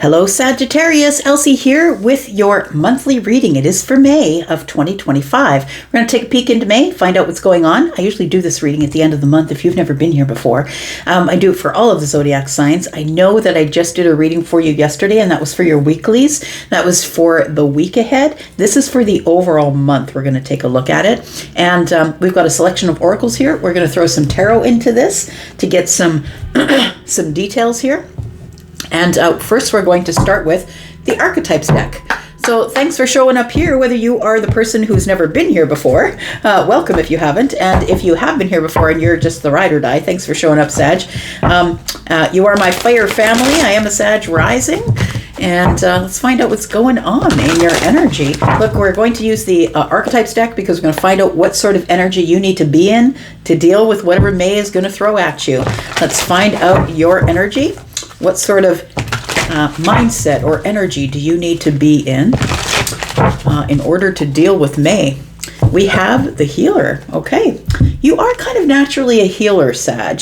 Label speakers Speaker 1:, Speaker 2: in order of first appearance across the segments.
Speaker 1: Hello Sagittarius, Elsie here with your monthly reading. It is for May of 2025. We're going to take a peek into May, find out what's going on. I usually do this reading at the end of the month if you've never been here before. I do it for all of the zodiac signs. I know that I just did a reading for you yesterday, and that was for your weeklies. That was for the week ahead. This is for the overall month. We're going to take a look at it. And we've got a selection of oracles here. We're going to throw some tarot into this to get some, some details here. And first we're going to start with the archetypes deck. So thanks for showing up here, whether you are the person who's never been here before. Welcome if you haven't. And if you have been here before and you're just the ride or die, thanks for showing up, Sag. You are my fire family. I am a Sag rising. And let's find out what's going on in your energy. Look, we're going to use the archetypes deck because we're going to find out what sort of energy you need to be in to deal with whatever May is going to throw at you. Let's find out your energy. What sort of mindset or energy do you need to be in order to deal with May? We have the healer. Okay. You are kind of naturally a healer, Sag.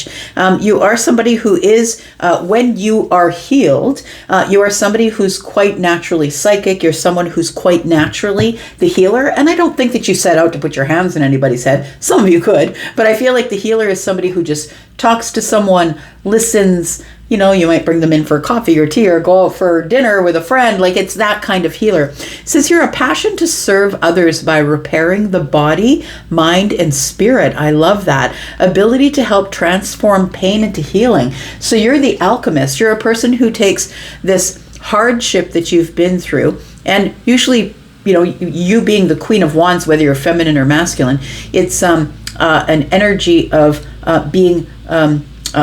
Speaker 1: You are somebody who is, when you are healed, you are somebody who's quite naturally psychic. You're someone who's quite naturally the healer. And I don't think that you set out to put your hands in anybody's head. Some of you could, but I feel like the healer is somebody who just talks to someone, listens. You know, you might bring them in for coffee or tea or go out for dinner with a friend. Like, it's that kind of healer. It says here, a passion to serve others by repairing the body, mind, and spirit. I love that. Ability to help transform pain into healing. So you're the alchemist. You're a person who takes this hardship that you've been through, and usually, you know, you being the Queen of Wands, whether you're feminine or masculine, it's an energy of being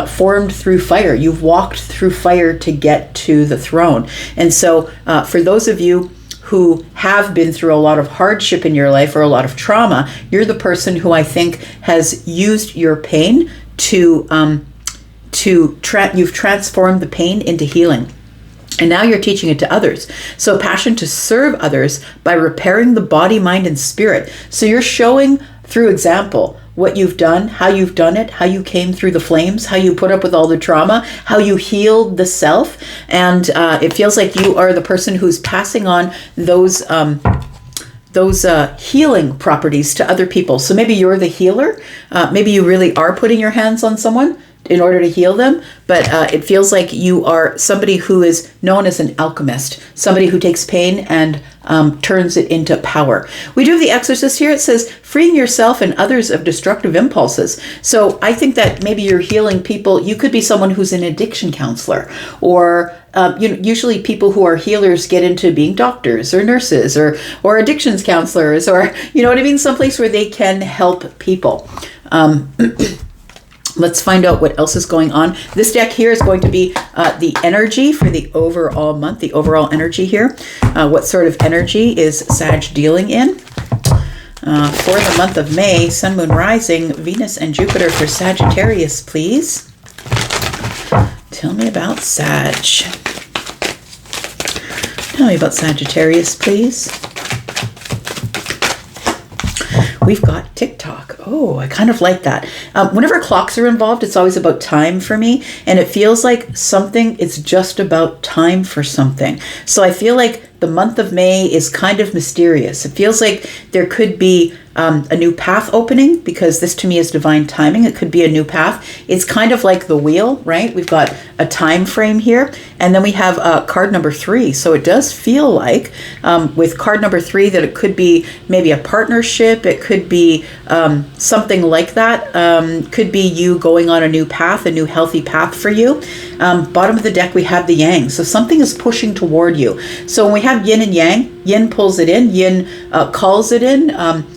Speaker 1: formed through fire. You've walked through fire to get to the throne. And so for those of you who have been through a lot of hardship in your life or a lot of trauma, you're the person who I think has used your pain to you've transformed the pain into healing. And now you're teaching it to others. So passion to serve others by repairing the body, mind, and spirit. So you're showing through example what you've done, how you've done it, how you came through the flames, how you put up with all the trauma, how you healed the self. And it feels like you are the person who's passing on those healing properties to other people. So maybe you're the healer. Maybe you really are putting your hands on someone in order to heal them, but it feels like you are somebody who is known as an alchemist, somebody who takes pain and turns it into power. We do have the exorcist here. It says, freeing yourself and others of destructive impulses. So I think that maybe you're healing people. You could be someone who's an addiction counselor, or usually people who are healers get into being doctors or nurses or addictions counselors, or, you know what I mean? Someplace where they can help people. Let's find out what else is going on. This deck here is going to be the energy for the overall month, the overall energy here. What sort of energy is Sag dealing in? For the month of May, Sun, Moon, Rising, Venus, and Jupiter for Sagittarius, please. Tell me about Sag. Tell me about Sagittarius, please. We've got TikTok. Oh, I kind of like that. Whenever clocks are involved, it's always about time for me. And it feels like it's just about time for something. So I feel like the month of May is kind of mysterious. It feels like there could be a new path opening, because this to me is divine timing. It could be a new path. It's kind of like the wheel, right? We've got a time frame here, and then we have card number 3. So it does feel like with card number 3 that it could be maybe a partnership. It could be something like that. Could be you going on a new path, a new healthy path for you. Bottom of the deck, we have the yang. So something is pushing toward you. So when we have yin and yang, yin pulls it in, yin calls it in,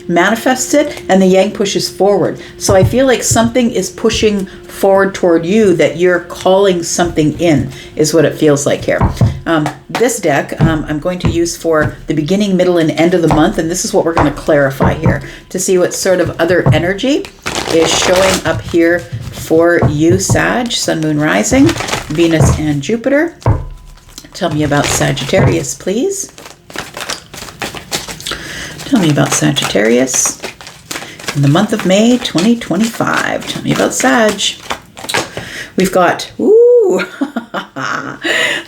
Speaker 1: manifests it, and the yang pushes forward. So I feel like something is pushing forward toward you, that you're calling something in, is what it feels like here. This deck I'm going to use for the beginning, middle, and end of the month, and this is what we're going to clarify here to see what sort of other energy is showing up here for you, Sag, Sun, Moon, Rising, Venus, and Jupiter. Tell me about Sagittarius, please. Tell me about Sagittarius in the month of May 2025. Tell me about Sag. We've got, Ooh.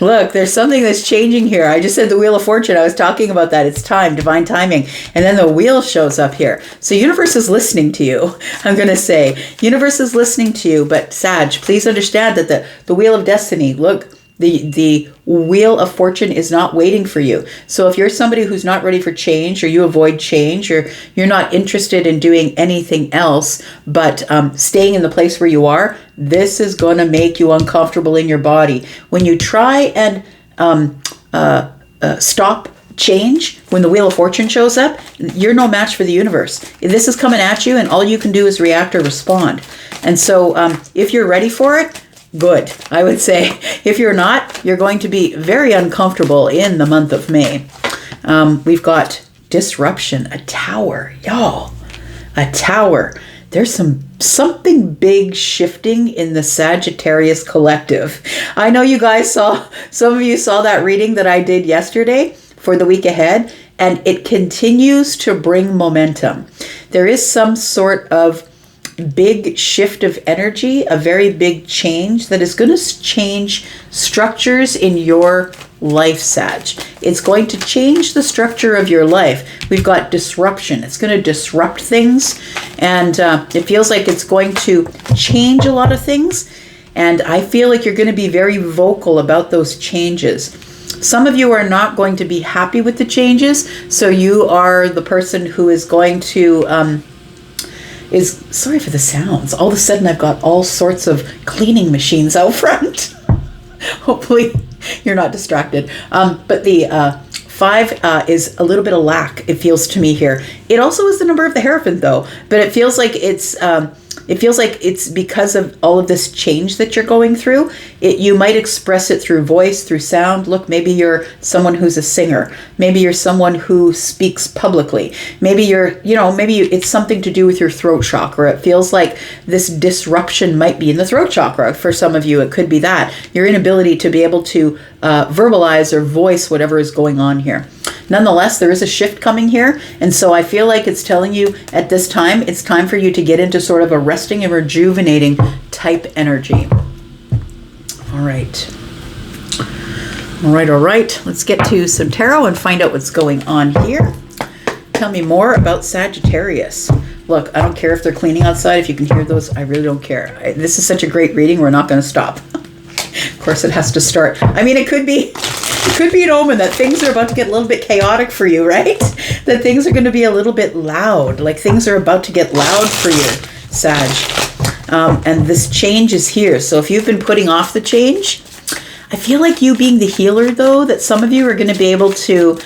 Speaker 1: Look, there's something that's changing here. I just said the Wheel of Fortune. I was talking about that. It's time, divine timing. And then the wheel shows up here. So universe is listening to you. I'm going to say universe is listening to you. But Sag, please understand that the Wheel of Destiny, look, the Wheel of Fortune is not waiting for you. So if you're somebody who's not ready for change, or you avoid change, or you're not interested in doing anything else but staying in the place where you are, this is going to make you uncomfortable in your body. When you try and stop change, when the Wheel of Fortune shows up, you're no match for the universe. This is coming at you, and all you can do is react or respond. And so if you're ready for it, good, I would say. If you're not, you're going to be very uncomfortable in the month of May. We've got disruption, a tower, y'all, a tower. There's something big shifting in the Sagittarius collective. I know you guys some of you saw that reading that I did yesterday for the week ahead, and it continues to bring momentum. There is some sort of big shift of energy, a very big change that is going to change structures in your life, Sag. It's going to change the structure of your life. We've got disruption. It's going to disrupt things, and it feels like it's going to change a lot of things, and I feel like you're going to be very vocal about those changes. Some of you are not going to be happy with the changes, so you are the person who is going to sorry for the sounds. All of a sudden I've got all sorts of cleaning machines out front. Hopefully you're not distracted. But the 5 is a little bit of lack, it feels to me here. It also is the number of the Hierophant though, but it feels like it's because of all of this change that you're going through. You might express it through voice, through sound. Look, maybe you're someone who's a singer. Maybe you're someone who speaks publicly. Maybe it's something to do with your throat chakra. It feels like this disruption might be in the throat chakra. For some of you, it could be that. Your inability to be able to verbalize or voice whatever is going on here. Nonetheless, there is a shift coming here, and so I feel like it's telling you at this time, it's time for you to get into sort of a resting and rejuvenating type energy. All right. Let's get to some tarot and find out what's going on here. Tell me more about Sagittarius. Look, I don't care if they're cleaning outside. If you can hear those, I really don't care. This is such a great reading. We're not going to stop. Of course, it has to start. I mean, it could be an omen that things are about to get a little bit chaotic for you, right? That things are going to be a little bit loud, like things are about to get loud for you, Sag. And this change is here. So if you've been putting off the change, I feel like you being the healer, though, that some of you are going to be able to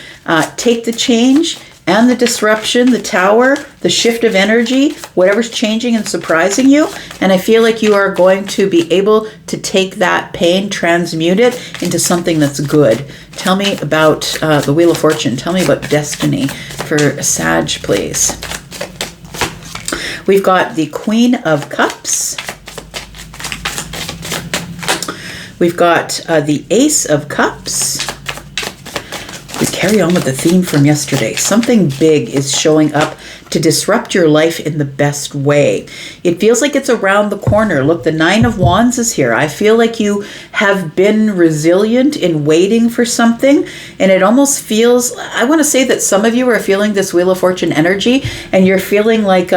Speaker 1: take the change and the disruption, the tower, the shift of energy, whatever's changing and surprising you. And I feel like you are going to be able to take that pain, transmute it into something that's good. Tell me about the Wheel of Fortune. Tell me about destiny for Sag, please. We've got the Queen of Cups. We've got the Ace of Cups. We carry on with the theme from yesterday. Something big is showing up to disrupt your life in the best way. It feels like it's around the corner. Look, the 9 of Wands is here. I feel like you have been resilient in waiting for something, and it almost feels, I want to say that some of you are feeling this Wheel of Fortune energy, and you're feeling like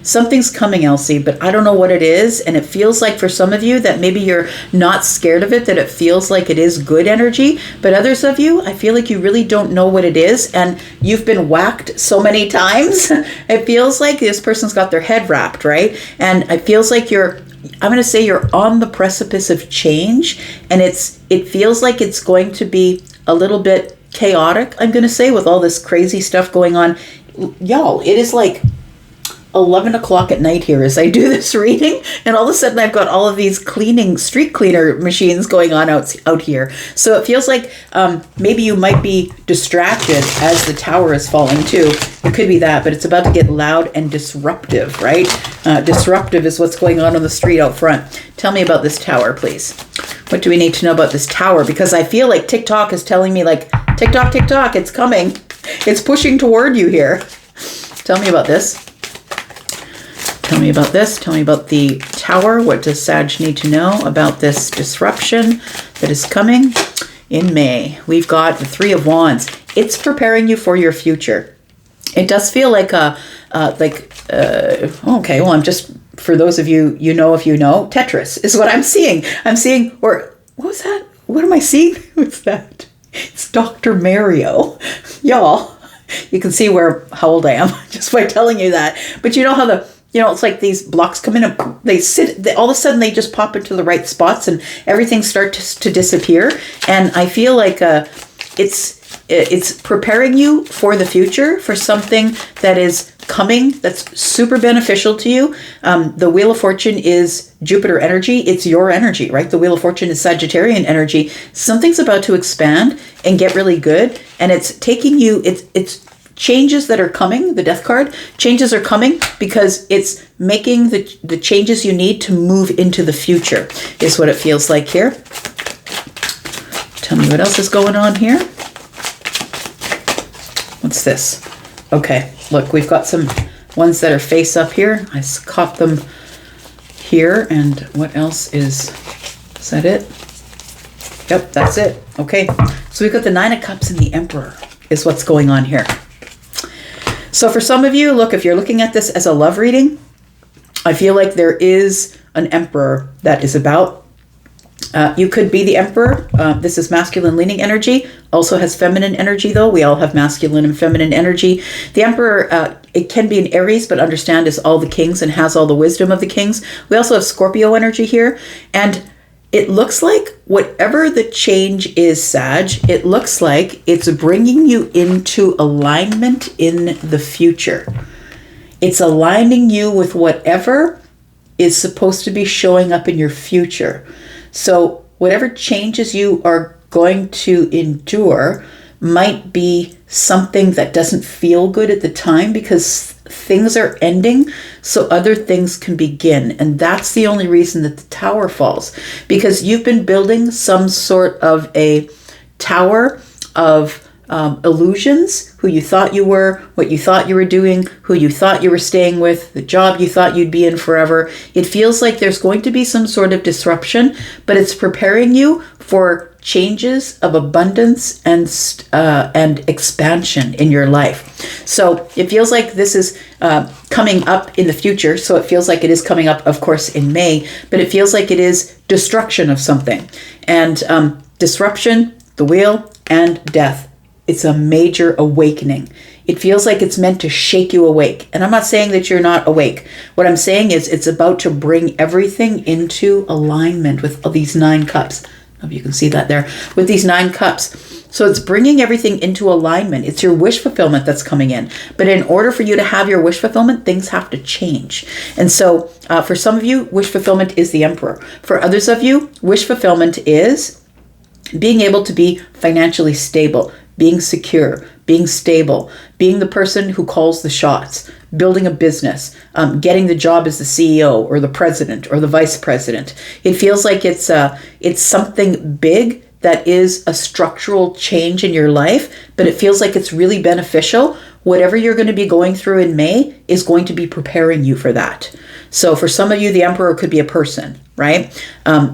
Speaker 1: something's coming, Elsie, but I don't know what it is, and it feels like for some of you that maybe you're not scared of it, that it feels like it is good energy, but others of you, I feel like you really don't know what it is, and you've been whacked so many times. It feels like this person's got their head wrapped, right? And it feels like you're on the precipice of change, and it feels like it's going to be a little bit chaotic, I'm going to say, with all this crazy stuff going on. Y'all, it is like 11 o'clock at night here as I do this reading, and all of a sudden I've got all of these street cleaner machines going on out here. So it feels like maybe you might be distracted as the tower is falling too. It could be that, but it's about to get loud and disruptive, right? Disruptive is what's going on the street out front. Tell me about this tower, please. What do we need to know about this tower? Because I feel like TikTok is telling me, like, TikTok, it's coming. It's pushing toward you here. Tell me about this. Tell me about this. Tell me about the Tower. What does Sag need to know about this disruption that is coming in May? We've got the Three of Wands. It's preparing you for your future. It does feel like okay, well, I'm just, for those of you, if you know, Tetris is what I'm seeing. I'm seeing, or what was that? What am I seeing? What's that? It's Dr. Mario. Y'all, you can see how old I am just by telling you that. But you know how it's like these blocks come in and all of a sudden they just pop into the right spots and everything starts to disappear. And I feel like it's preparing you for the future, for something that is coming that's super beneficial to you. The Wheel of Fortune is Jupiter energy. It's your energy, right? The Wheel of Fortune is Sagittarian energy. Something's about to expand and get really good. And it's taking you, it's changes that are coming. The Death card, changes are coming because it's making the changes you need to move into the future is what it feels like here. Tell me what else is going on here. What's this? Okay, look, we've got some ones that are face up here. I caught them here. And what else is that it? Yep, that's it. Okay, so we've got the Nine of Cups and the Emperor is what's going on here. So for some of you, look, if you're looking at this as a love reading, I feel like there is an Emperor that is about. You could be the Emperor. This is masculine leaning energy. Also has feminine energy, though. We all have masculine and feminine energy. The Emperor, it can be an Aries, but understand is all the kings and has all the wisdom of the kings. We also have Scorpio energy here. And it looks like whatever the change is, Sag, it looks like it's bringing you into alignment in the future. It's aligning you with whatever is supposed to be showing up in your future. So whatever changes you are going to endure might be something that doesn't feel good at the time because things are ending so other things can begin. And that's the only reason that the Tower falls, because you've been building some sort of a tower of illusions, who you thought you were, what you thought you were doing, who you thought you were staying with, the job you thought you'd be in forever. It feels like there's going to be some sort of disruption, but it's preparing you for changes of abundance and expansion in your life. So it feels like this is coming up in the future. So it feels like it is coming up, of course, in May, but it feels like it is destruction of something. And disruption, the wheel, and death. It's a major awakening. It feels like it's meant to shake you awake. And I'm not saying that you're not awake. What I'm saying is it's about to bring everything into alignment with these 9 cups. I hope you can see that there. With these 9 cups. So it's bringing everything into alignment. It's your wish fulfillment that's coming in. But in order for you to have your wish fulfillment, things have to change. And so for some of you, wish fulfillment is the Emperor. For others of you, wish fulfillment is being able to be financially stable, being secure, being stable, being the person who calls the shots, building a business, getting the job as the CEO or the president or the vice president. It feels like it's something big that is a structural change in your life, but it feels like it's really beneficial. Whatever you're going to be going through in May is going to be preparing you for that. So for some of you, the Emperor could be a person, right?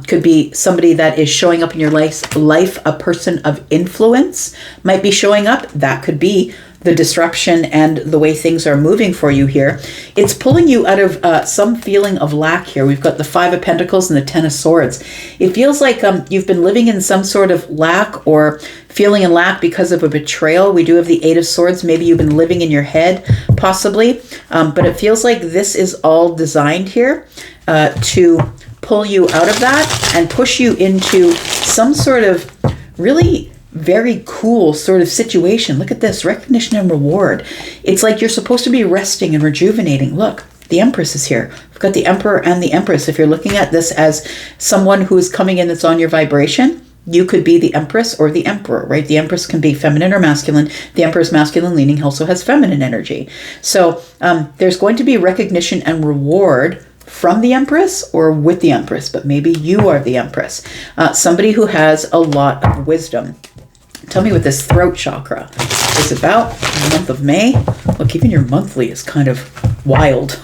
Speaker 1: Could be somebody that is showing up in your life. A person of influence might be showing up. That could be the disruption and the way things are moving for you here. It's pulling you out of some feeling of lack here. We've got the 5 of Pentacles and the 10 of Swords. It feels like you've been living in some sort of lack or feeling in lack because of a betrayal. We do have the 8 of Swords. Maybe you've been living in your head, possibly. But it feels like this is all designed here to pull you out of that and push you into some sort of really very cool sort of situation. Look at this, recognition and reward. It's like you're supposed to be resting and rejuvenating. Look, the Empress is here. We've got the Emperor and the Empress. If you're looking at this as someone who is coming in that's on your vibration, you could be the Empress or the Emperor, right? The Empress can be feminine or masculine. The Emperor's masculine leaning also has feminine energy. So there's going to be recognition and reward from the Empress or with the Empress, but maybe you are the Empress. Somebody who has a lot of wisdom. Tell me what this throat chakra is about in the month of May. Look, even your monthly is kind of wild.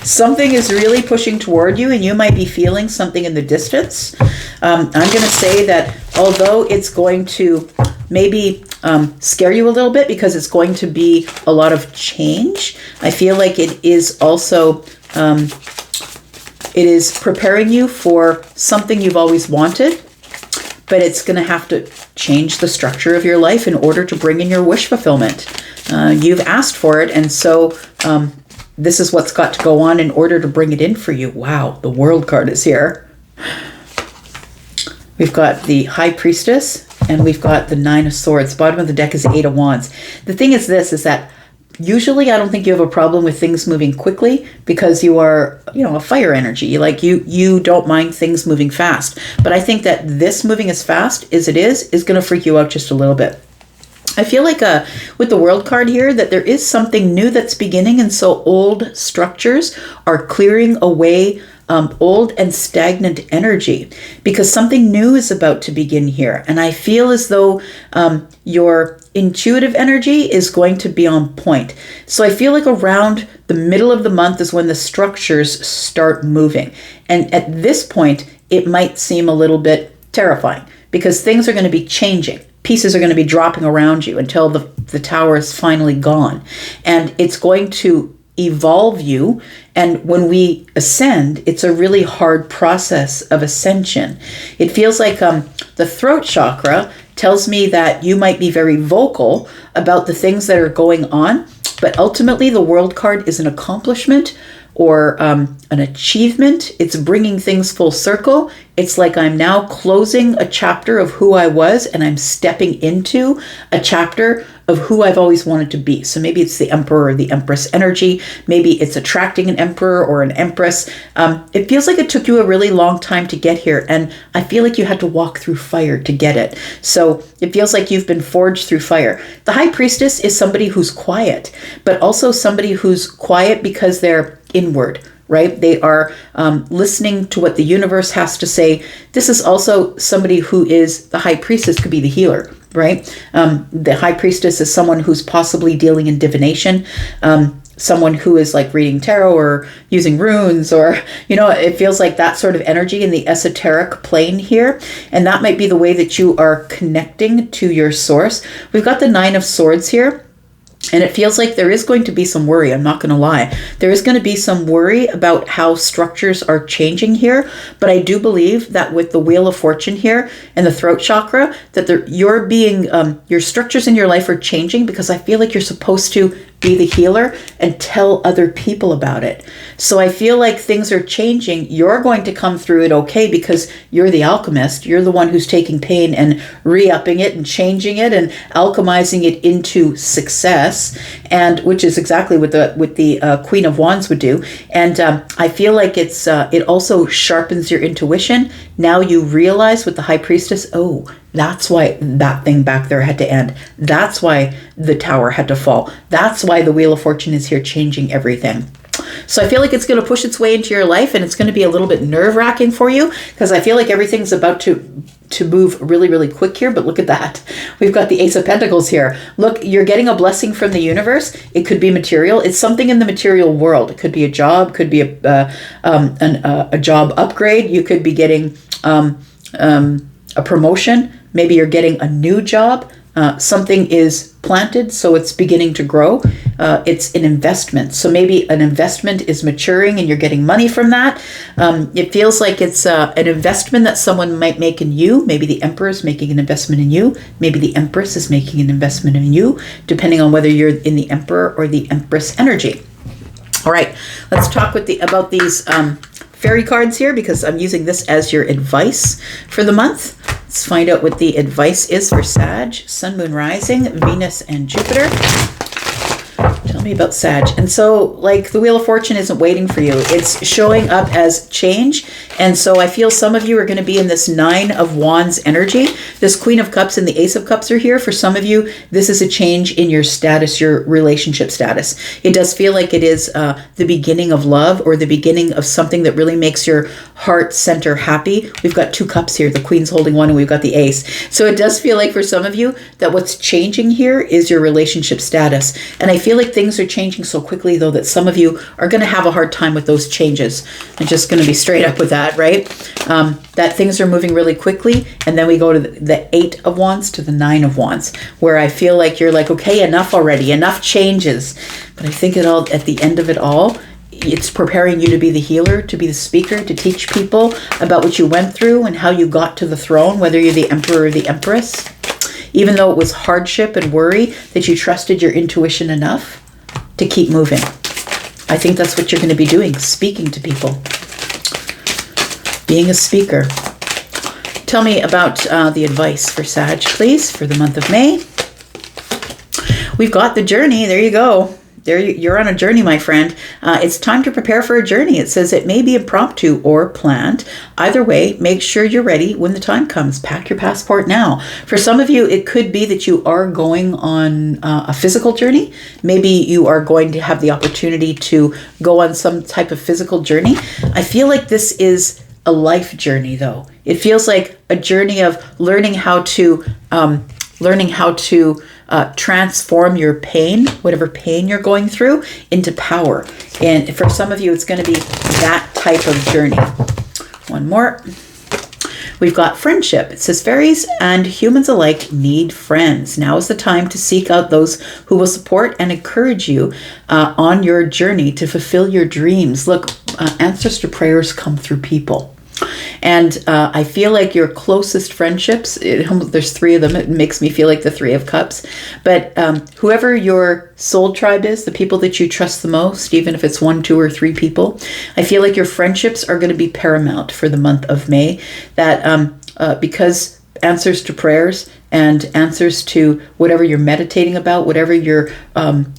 Speaker 1: Something is really pushing toward you, and you might be feeling something in the distance. I'm going to say that although it's going to maybe scare you a little bit because it's going to be a lot of change, I feel like it is also, it is preparing you for something you've always wanted, but it's going to have to change the structure of your life in order to bring in your wish fulfillment. You've asked for it, and so this is what's got to go on in order to bring it in for you. Wow, the World card is here. We've got the High Priestess, and we've got the Nine of Swords. Bottom of the deck is the Eight of Wands. The thing is this, is that usually I don't think you have a problem with things moving quickly because you are, a fire energy. Like you don't mind things moving fast. But I think that this moving as fast as it is going to freak you out just a little bit. I feel like with the World card here that there is something new that's beginning, and so old structures are clearing away old and stagnant energy because something new is about to begin here. And I feel as though your intuitive energy is going to be on point. So I feel like around the middle of the month is when the structures start moving. And at this point, it might seem a little bit terrifying because things are going to be changing. Pieces are going to be dropping around you until the tower is finally gone. And it's going to evolve you. And when we ascend, it's a really hard process of ascension. It feels like the throat chakra tells me that you might be very vocal about the things that are going on, but ultimately the World card is an accomplishment or an achievement. It's bringing things full circle. It's like I'm now closing a chapter of who I was and I'm stepping into a chapter of who I've always wanted to be. So maybe it's the Emperor or the Empress energy. Maybe it's attracting an Emperor or an Empress. It feels like it took you a really long time to get here, and I feel like you had to walk through fire to get it. So it feels like you've been forged through fire. The High Priestess is somebody who's quiet, but also somebody who's quiet because they're inward, right? They are listening to what the universe has to say. This is also somebody who is, the High Priestess could be the healer, right? The High Priestess is someone who's possibly dealing in divination, someone who is like reading tarot or using runes, or, it feels like that sort of energy in the esoteric plane here. And that might be the way that you are connecting to your source. We've got the Nine of Swords here. And it feels like there is going to be some worry. I'm not going to lie. There is going to be some worry about how structures are changing here. But I do believe that with the Wheel of Fortune here and the throat chakra, that your structures in your life are changing because I feel like you're supposed to be the healer and tell other people about it. So I feel like things are changing. You're going to come through it okay because you're the alchemist. You're the one who's taking pain and re-upping it and changing it and alchemizing it into success, and which is exactly what the Queen of Wands would do. And I feel like it also sharpens your intuition. Now you realize with the High Priestess, oh, that's why that thing back there had to end. That's why the tower had to fall. That's why the Wheel of Fortune is here changing everything. So I feel like it's going to push its way into your life, and it's going to be a little bit nerve-wracking for you because I feel like everything's about to move really, really quick here. But look at that. We've got the Ace of Pentacles here. Look, you're getting a blessing from the universe. It could be material. It's something in the material world. It could be a job, could be a job upgrade. You could be getting a promotion. Maybe you're getting a new job. Something is planted, so it's beginning to grow. It's an investment. So maybe an investment is maturing and you're getting money from that. It feels like it's an investment that someone might make in you. Maybe the Emperor is making an investment in you. Maybe the Empress is making an investment in you, depending on whether you're in the Emperor or the Empress energy. All right, let's talk about these fairy cards here because I'm using this as your advice for the month. Let's find out what the advice is for Sag, Sun, Moon, Rising, Venus, and Jupiter. Tell me about Sag. And so, like, the Wheel of Fortune isn't waiting for you. It's showing up as change. And so I feel some of you are going to be in this Nine of Wands energy. This Queen of Cups and the Ace of Cups are here. For some of you, this is a change in your status, your relationship status. It does feel like it is the beginning of love or the beginning of something that really makes your heart center happy. We've got two cups here. The Queen's holding one and we've got the Ace. So it does feel like for some of you that what's changing here is your relationship status. And I feel like things things are changing so quickly, though, that some of you are going to have a hard time with those changes. I'm just going to be straight up with that, right? That things are moving really quickly, and then we go to the 8 of Wands to the 9 of Wands, where I feel like you're like, okay, enough already, enough changes. But I think at the end of it all, it's preparing you to be the healer, to be the speaker, to teach people about what you went through and how you got to the throne, whether you're the emperor or the empress. Even though it was hardship and worry, that you trusted your intuition enough to keep moving. I think that's what you're going to be doing, speaking to people. Being a speaker. Tell me about the advice for Sag, please, for the month of May. We've got the journey. There you go. You're on a journey, my friend. It's time to prepare for a journey. It says it may be impromptu or planned. Either way, make sure you're ready when the time comes. Pack your passport now. For some of you, it could be that you are going on a physical journey. Maybe you are going to have the opportunity to go on some type of physical journey. I feel like this is a life journey, though. It feels like a journey of learning how to transform your pain, whatever pain you're going through, into power. And for some of you, it's going to be that type of journey. One more. We've got friendship. It says fairies and humans alike need friends. Now is the time to seek out those who will support and encourage you on your journey to fulfill your dreams. Look, answers to prayers come through people. And I feel like your closest friendships, there's 3 of them. It makes me feel like the 3 of Cups. But whoever your soul tribe is, the people that you trust the most, even if it's 1, 2, or 3 people, I feel like your friendships are going to be paramount for the month of May. That because answers to prayers and answers to whatever you're meditating about, whatever you're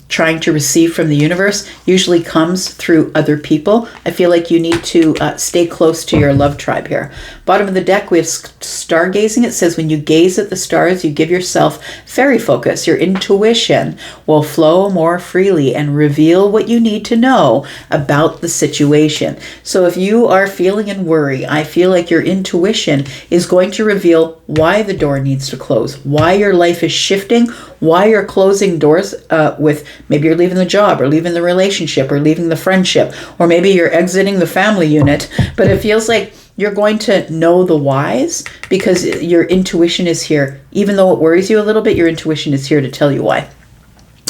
Speaker 1: trying to receive from the universe, usually comes through other people. I feel like you need to stay close to your love tribe here. Bottom of the deck, we have stargazing. It says when you gaze at the stars, you give yourself fairy focus. Your intuition will flow more freely and reveal what you need to know about the situation. So if you are feeling in worry, I feel like your intuition is going to reveal why the door needs to close, why your life is shifting, why you're closing doors with maybe you're leaving the job or leaving the relationship or leaving the friendship, or maybe you're exiting the family unit. But it feels like you're going to know the whys because your intuition is here. Even though it worries you a little bit, your intuition is here to tell you why.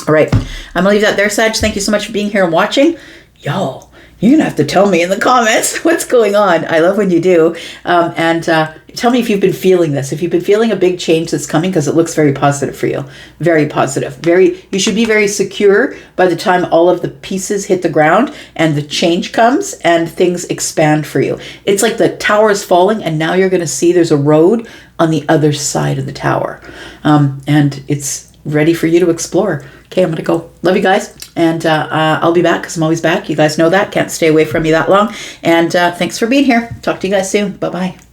Speaker 1: All right, I'm going to leave that there, Sag. Thank you so much for being here and watching. Yo, you're going to have to tell me in the comments what's going on. I love when you do. And tell me if you've been feeling this, if you've been feeling a big change that's coming, because it looks very positive for you. Very positive. You should be very secure by the time all of the pieces hit the ground and the change comes and things expand for you. It's like the tower is falling and now you're going to see there's a road on the other side of the tower. And it's ready for you to explore. Okay, I'm going to go. Love you guys. And I'll be back because I'm always back. You guys know that. Can't stay away from me that long. And thanks for being here. Talk to you guys soon. Bye-bye.